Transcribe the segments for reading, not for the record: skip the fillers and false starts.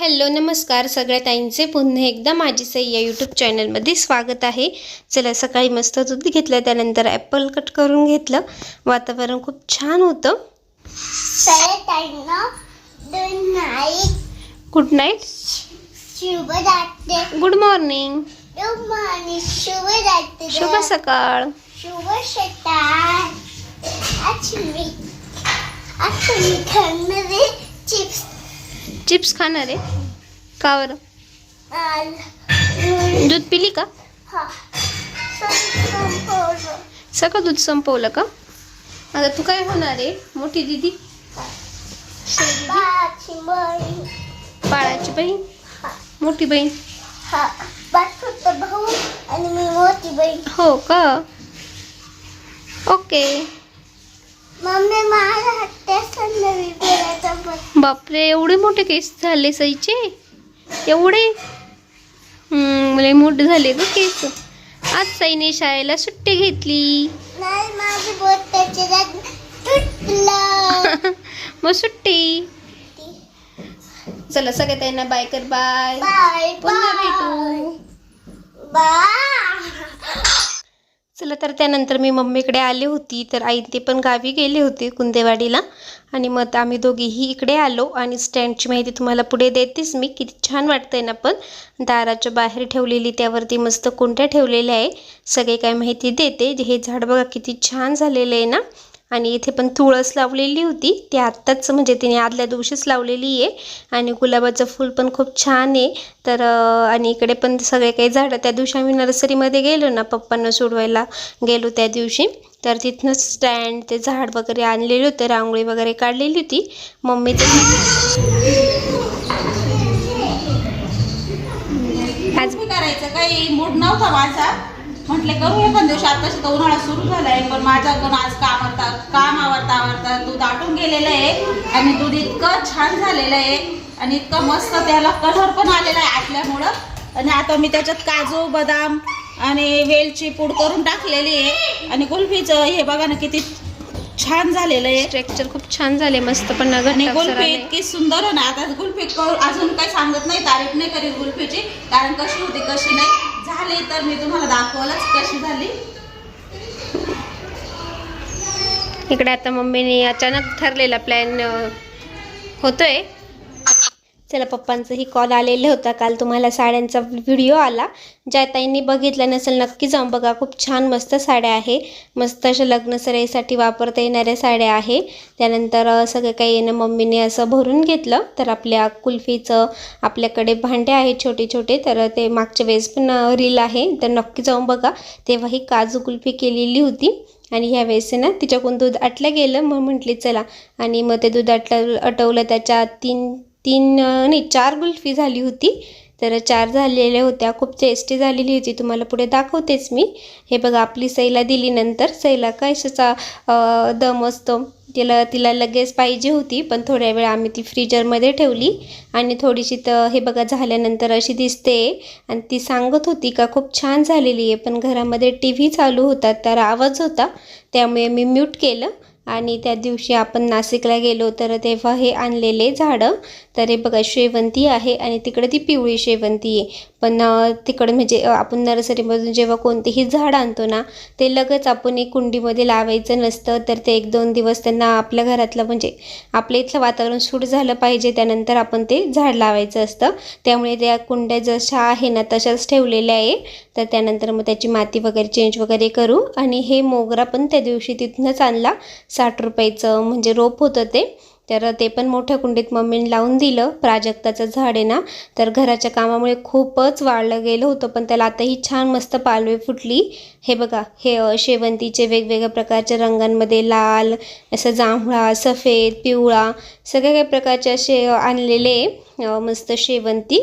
Hello नमस्कार सगळ्या ताईंचे पुन्हा एकदा माझी सई या यूट्यूब चॅनलमध्ये स्वागत आहे। चला सकाळी मस्त दूध घेतलं, त्यानंतर ॲपल कट करून घेतलं। वातावरण खूप छान होतं। गुड नाईट, शुभ रात्री, गुड मॉर्निंग, शुभ सकाळ, शुभ सकाळ। आज मी खाणार आहे चिप्स। चिप्स खाणार आहे का बरं? दूध पिली का? सगळं दूध संपवलं का? आता तू काय होणार आहे मोठी दीदी? बाळाची बहीण, मोठी बहीण। भाऊ आणि मी मोठी बहीण। हो का? ओके। मम्मी मला हट्टे संदर्भी बोलायचं पण। बापरे, एवढे मोठे केस झाले सईचे? एवढे लय मोठे झाले ग केस। आज सईने शाळेला सुट्टी घेतली। नाही, माझी बोट त्याच्या तुटलं। मग सुट्टी। चला सगळ्या ताईंना बाय कर। बाय बाय पुन्हा भेटू। बाय। चला तर त्यानंतर मी मम्मीकडे आले होती, तर आई ते पण गावी गेले होते कुंदेवाडीला, आणि मग आम्ही दोघीही इकडे आलो। आणि स्टँडची माहिती तुम्हाला पुढे देतेच मी। किती छान वाटतंय ना, पण दाराच्या बाहेर ठेवलेली, त्यावरती मस्त कुंड्या ठेवलेल्या आहे। सगळे काय माहिती देते। हे झाड बघा किती छान झालेलं आहे ना। आणि इथे पण तुळस लावलेली होती, ती आत्ताच म्हणजे तिने आदल्या दिवशीच लावलेली आहे। आणि गुलाबाचं फूल पण खूप छान आहे। तर आणि इकडे पण सगळे काही झाडं, त्या दिवशी आम्ही नर्सरीमध्ये गेलो ना, पप्पांना सोडवायला गेलो त्या दिवशी, तर तिथनं स्टँड ते झाड वगैरे आणलेले होते, रांगोळी वगैरे काढलेली होती मम्मी। आज करायचं काही मूड नव्हता माझा, म्हटले करू एखाद दिवशी। आताच तर उन्हाळा सुरू झालाय, पण माझ्याकडून आज काम आवरता दूध आटून गेलेलं आहे। आणि दूध इतकं छान झालेलं आहे आणि इतकं मस्त त्याला कलर पण आलेला आहे आटल्यामुळं। आणि आता मी त्याच्यात काजू बदाम आणि वेलची पूड करून टाकलेली आहे। आणि कुल्फीचं हे बघा ना किती छान झालेलं आहे, स्ट्रक्चर खूप छान झाले, मस्त पण आणि कुल्फी इतकी सुंदर आहे ना। आता कुल्फी अजून काही सांगत नाही, तारीफ नाही करीत कुल्फीची, कारण कशी होती कशी नाही झाली तर मी तुम्हाला दाखवलंच कशी झाली। इकडे आता मम्मीने अचानक ठरलेला प्लॅन होतोय। चला पप्पांचंही कॉल आलेलं होता काल, तुम्हाला साड्यांचा व्हिडिओ आला, ज्या ताईंनी बघितलं नसेल नक्की जाऊन बघा। खूप छान मस्त साड्या आहे, मस्त अशा लग्न सराईसाठी वापरता येणाऱ्या साड्या आहे। त्यानंतर सगळं काही येणं मम्मीने असं भरून घेतलं। तर आपल्या कुल्फीचं आपल्याकडे भांडे आहेत छोटे छोटे, तर ते मागच्या वेळेस पण रील आहे, तर नक्की जाऊन बघा। तेव्हाही काजू कुल्फी केलेली होती, आणि ह्या वेळेस ना तिच्याकडून दूध आटलं गेलं, मग म्हटली चला, आणि मग ते दूध आटवलं, त्याच्यात नाही 4 कुल्फी झाली होती। तर 4 झालेल्या होत्या, खूप टेस्टी झालेली होती, तुम्हाला पुढे दाखवतेच मी। हे बघा आपली सईला दिली, नंतर सईला कशाचा दम असतो, तिला लगेच पाहिजे होती, पण थोड्या वेळ आम्ही ती फ्रीजरमध्ये ठेवली, आणि थोडीशी तर हे बघा झाल्यानंतर अशी दिसते। आणि ती सांगत होती का खूप छान झालेली आहे, पण घरामध्ये TV चालू होता, तर आवाज होता, त्यामुळे मी म्यूट केलं। आणि त्या दिवशी आपण नाशिकला गेलो, तर तेव्हा हे आणलेले झाडं, तर हे बघा शेवंती आहे, आणि तिकडे ती पिवळी शेवंती आहे। पण तिकडे म्हणजे आपण नर्सरीमधून जेव्हा कोणतेही झाड आणतो ना, ते लगेच आपण एक कुंडीमध्ये लावायचं नसतं, तर ते 1-2 दिवस त्यांना आपल्या घरातलं म्हणजे आपल्या इथलं वातावरण सूट झालं पाहिजे, त्यानंतर आपण ते झाड लावायचं असतं। त्यामुळे त्या कुंड्या जशा आहे ना तशाच ठेवलेल्या आहे। तर त्यानंतर मग त्याची माती वगैरे चेंज वगैरे करू। आणि हे मोगरा पण त्या दिवशी तिथूनच आणला, 60 रुपयाचं म्हणजे रोप होतं ते, तर ते पण मोठ्या कुंडीत मम्मीने लावून दिलं। प्राजक्ताचं झाड आहे ना, तर घराच्या कामामुळे खूपच वाळलं गेलं होतं, पण त्याला आताही छान मस्त पालवी फुटली। हे बघा हे शेवंतीचे वेगवेगळ्या प्रकारच्या रंगांमध्ये, लाल, असं जांभळा, सफेद, पिवळा, सगळ्या काही प्रकारचे असे आणलेले मस्त शेवंती,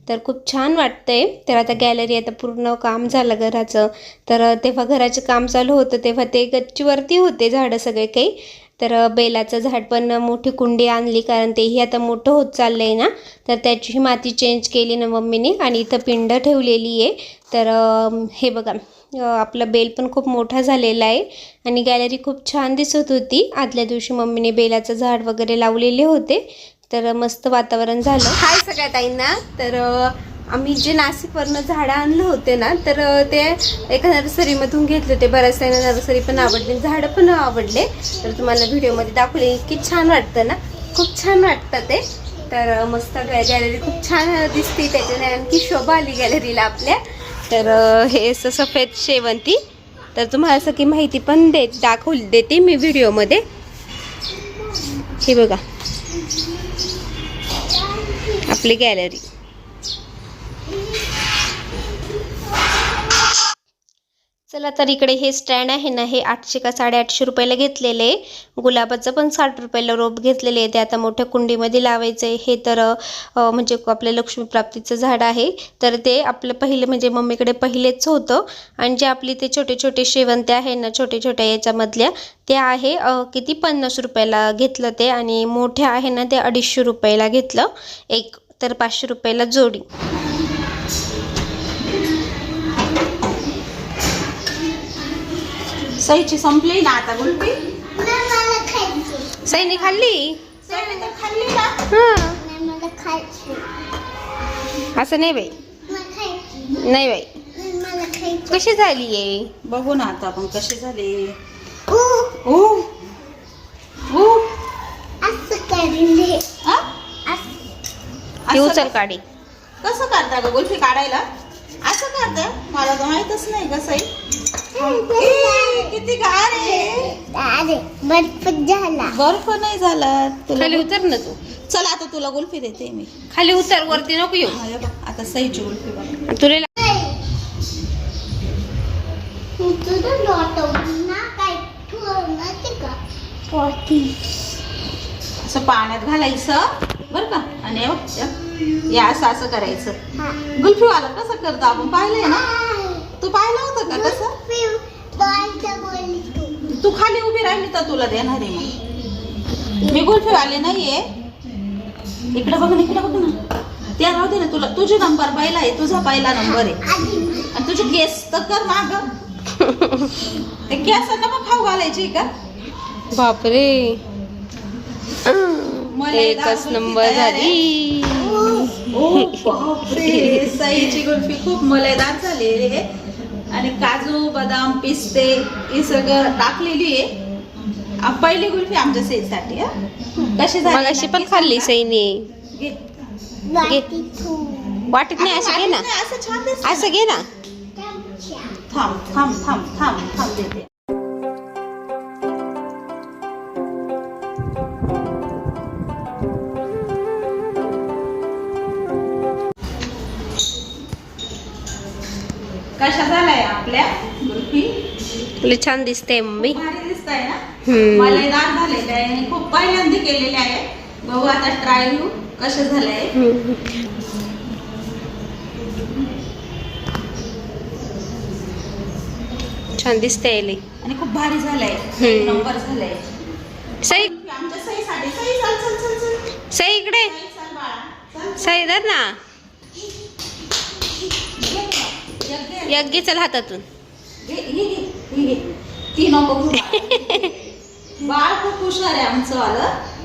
तर खूप छान वाटतंय। तर आता गॅलरी, आता पूर्ण काम झालं घराचं, तर तेव्हा घराचं काम चालू होतं, तेव्हा ते गच्चीवरती होते झाडं सगळे काही। तर बेलाचं झाड पण मोठी कुंडी आणली, कारण तेही आता मोठं होत चाललं आहे ना, तर त्याची माती चेंज केली ना मम्मीने, आणि इथं पिंड ठेवलेली आहे। तर हे बघा आपलं बेल पण खूप मोठा झालेला आहे, आणि गॅलरी खूप छान दिसत होती। आदल्या दिवशी मम्मीने बेलाचं झाड वगैरे लावलेले होते, तर मस्त वातावरण झालं. हाय सगळ्या ताईंना. तर आम्ही जे नाशिकवरनं झाडं आणलं होते ना, तर ते एका नर्सरीमधून घेतले होते. बऱ्याच ताईंना नर्सरी पण आवडली, झाडं पण आवडले. तर तुम्हाला व्हिडिओमध्ये दाखवले. इतकी छान वाटतं ना, खूप छान वाटतं ते. तर मस्त गॅलरी खूप छान दिसते. त्याच्याने आणखी शोभा आली गॅलरीला आपल्या. तर हे असं सफेद शेवंती. तर तुम्हाला सगळी माहिती पण देते मी व्हिडिओमध्ये. हे बघा आपली गॅलरी. चला तर इकडे हे स्टँड आहे ना, हे 800 का 850 रुपयाला घेतलेले आहे. गुलाबाचं पण 60 रुपयाला रोप घेतलेले आहे. ते आता मोठ्या कुंडीमध्ये लावायचं आहे. हे तर म्हणजे आपल्या लक्ष्मीप्राप्तीचं झाड आहे. तर ते आपलं पहिलं म्हणजे मम्मीकडे पहिलेच होतं. आणि जे आपली ते छोटे छोटे शेवंते आहे ना, छोटे छोट्या याच्यामधल्या, ते आहे किती 50 रुपयाला घेतलं ते. आणि मोठ्या आहे ना, ते 250 रुपयाला घेतलं एक. तर 500 रुपयाला जोडी. सईची संपली ना आता गुलपी. मला खायची. सईने खाल्ली. सईने तर खाल्ली ना. हां मला खायची. असं नाही बाई, मला खायची. नाही बाई. मला खायची. कशी झाली आहे बघू ना आता आपण कशी झाली. ऊ, ओ ओ असं करीन हे. आ? ती उचल काढी. कसं करता ग गुल्फी काढायला? असं करता? मला तर माहीतच नाही कसं आहे. किती गार आहे. अरे बर्फ झाला. बर्फ नाही झाला. खाली उतर ना तू. चल आता तुला गुल्फी देते मी. खाली उतर, वरती नको येऊ. हा, हे बघ, आता सईची गुल्फी बघ. तुला तुझं नोटवून ना काय ठेवणार ते का? पोती. असं पाण्यात घालायचं बरं का. आणि हे बघ, या असं असं करायचं. हा. गुल्फीवाला कसं करतो आपण पाहिलंय ना. तू पाहिलं होतं का कसं? तू खाली उभी राहिली तर तुला देणार आहे मग. मी गुल्फीवाले नाहीये. इकडे बघ ना, इकडे बघ ना. त्या राहू दे ना, तुला तुझे नंबर पहिला आहे, तुझा पहिला नंबर आहे. आणि तुझे केस तर कर माग. ते केसांना पण खाऊ घालायची का? बापरे, एकच नंबर झाली. ओ बापरे, सईची गुल्फी खूप मलाईदार झाली रे. आणि काजू बदाम पिस्ते हे सगळं टाकलेली आहे. पहिली गुल्फी आमच्या सईसाठी. कशी झाली? मगाशी पण खाल्ली सईने. घे. वाटीत नाही, असं घे ना. नाही, असं छान दिसतं. असं घे ना. थांब थांब थांब थांब थांब देते. कशा झालाय आपल्या गुल्फी? तुला छान दिसते मम्मी. भारी दिसतंय ना. हम्म. मलाईदार झालेले आहे. खूप पहिल्यांदा केलेले आहे. बघू आता ट्राय घेऊ कसं झालंय. छान दिसते. आणि खूप भारी झालंय. एक नंबर झालंय. सई, आमच्या सईसाठी. सई चल चल चल चल. सई इकडे. सई चल बाळा. चल. सई धर ना. घे. एक घे, चल हातातून. घे. ती नको घेऊ. बाळ खूप हुशार आहे आमचं वालं.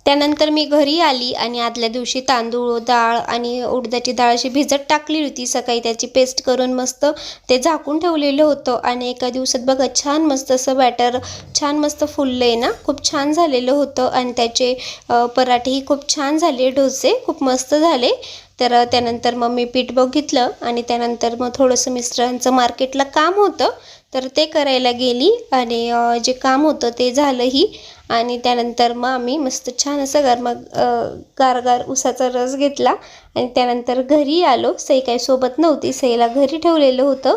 त्यानंतर मी घरी आली आणि आदल्या दिवशी तांदूळ, डाळ आणि उडदाची डाळ अशी भिजत टाकली होती. सकाळी त्याची पेस्ट करून मस्त ते झाकून ठेवलेलं होतं. आणि एका दिवसात बघा छान मस्त असं बॅटर छान मस्त फुललं आहे ना, खूप छान झालेलं होतं. आणि त्याचे पराठेही खूप छान झाले, डोसे खूप मस्त झाले. तर त्यानंतर मग मी पीठ बघितलं आणि त्यानंतर मग थोडंसं मिस्टरांचं मार्केटला काम होतं, तर ते करायला गेली. आणि जे काम होतं ते झालंही. आणि त्यानंतर मग आम्ही मस्त छान असं गारगार उसाचा रस घेतला. आणि त्यानंतर घरी आलो. सई काही सोबत नव्हती, सईला घरी ठेवलेलं होतं.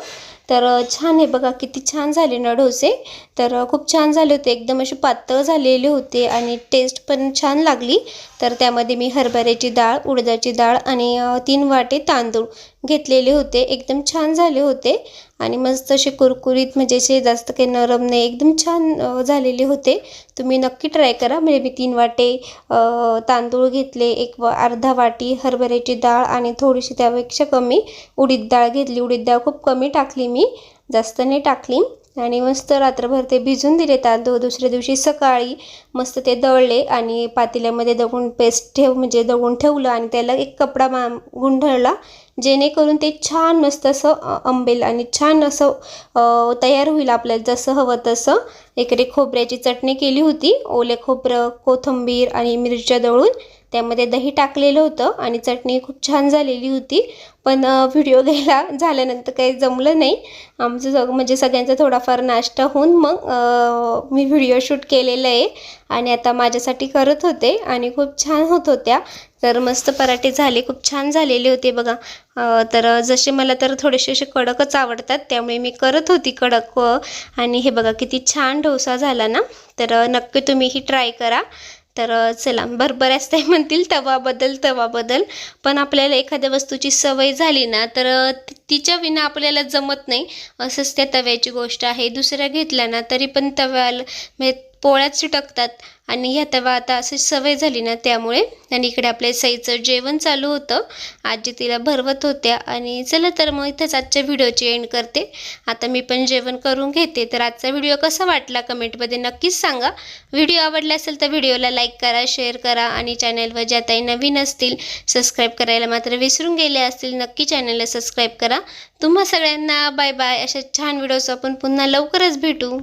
तर छान आहे बघा, किती छान झाले ना डोसे. तर खूप छान झाले होते, एकदम असे पातळ झालेले होते आणि टेस्ट पण छान लागली. तर त्यामध्ये मी हरभऱ्याची डाळ, उडदाची डाळ आणि 3 वाटे तांदूळ घेतलेले होते, एकदम छान झाले होते आणि मस्त असे कुरकुरीत, म्हणजे असे जास्त काही नरम नाही, एकदम छान झालेले होते. तुम्ही नक्की ट्राय करा. म्हणजे मी 3 वाटे तांदूळ घेतले, अर्धा वाटी हरभऱ्याची डाळ आणि थोडीशी त्यापेक्षा कमी उडीद डाळ घेतली. उडीद डाळ खूप कमी टाकली मी, जास्त नाही टाकली. आणि मस्त रात्रभर ते भिजून दिले तांदूळ. दुसऱ्या दिवशी सकाळी मस्त ते दळले आणि पातेल्यामध्ये दळून म्हणजे दळून ठेवलं आणि त्याला एक कपडा गुंढळला, जेणेकरून ते छान मस्त असं आंबेल आणि छान असं तयार होईल आपल्याला जसं हवं तसं. इकडे खोबऱ्याची चटणी केली होती, ओले खोबरं, कोथिंबीर आणि मिरच्या दळून त्यामध्ये दही टाकलेलं होतं आणि चटणी खूप छान झालेली होती. पण व्हिडिओ घ्यायला झाल्यानंतर काही जमलं नाही आमचं, म्हणजे सगळ्यांचा थोडाफार नाश्ता होऊन मग मी व्हिडिओ शूट केलेलं आहे आणि आता माझ्यासाठी करत होते आणि खूप छान होत होत्या. तर मस्त पराठे झाले, खूप छान झालेले होते बघा. तर जसे मला तर थोडेसे असे कडकच आवडतात, त्यामुळे मी करत होती कडक. आणि हे बघा किती छान डोसा झाला ना. तर नक्की तुम्ही ही ट्राय करा. तर चला, बऱ्याच ताई म्हणतील तवा बदल, पण आपल्याला एखाद्या वस्तूची सवय झाली ना तर तिच्या विना आपल्याला जमत नाही. असंच त्या तव्याची गोष्ट आहे. दुसऱ्या घेतल्या ना तरी पण तव्याला म्हणजे पोळ्याच चिटकतात आणि ह्या तवा आता अशी सवय झाली ना त्यामुळे. आणि इकडे आपल्या सईचं जेवण चालू होतं, आजी तिला भरवत होत्या. आणि चला तर मग इथंच आजच्या व्हिडिओची एंड करते. आता मी पण जेवण करून घेते. तर आजचा व्हिडिओ कसा वाटला कमेंटमध्ये नक्कीच सांगा. व्हिडिओ आवडला असेल तर व्हिडिओला लाईक करा, शेअर करा आणि चॅनलवर ज्या ताई नवीन असतील सबस्क्राईब करायला मात्र विसरून गेले असतील, नक्की चॅनलला सबस्क्राईब करा. तुम्हा सगळ्यांना बाय बाय. अशा छान व्हिडिओज आपण पुन्हा लवकरच भेटू.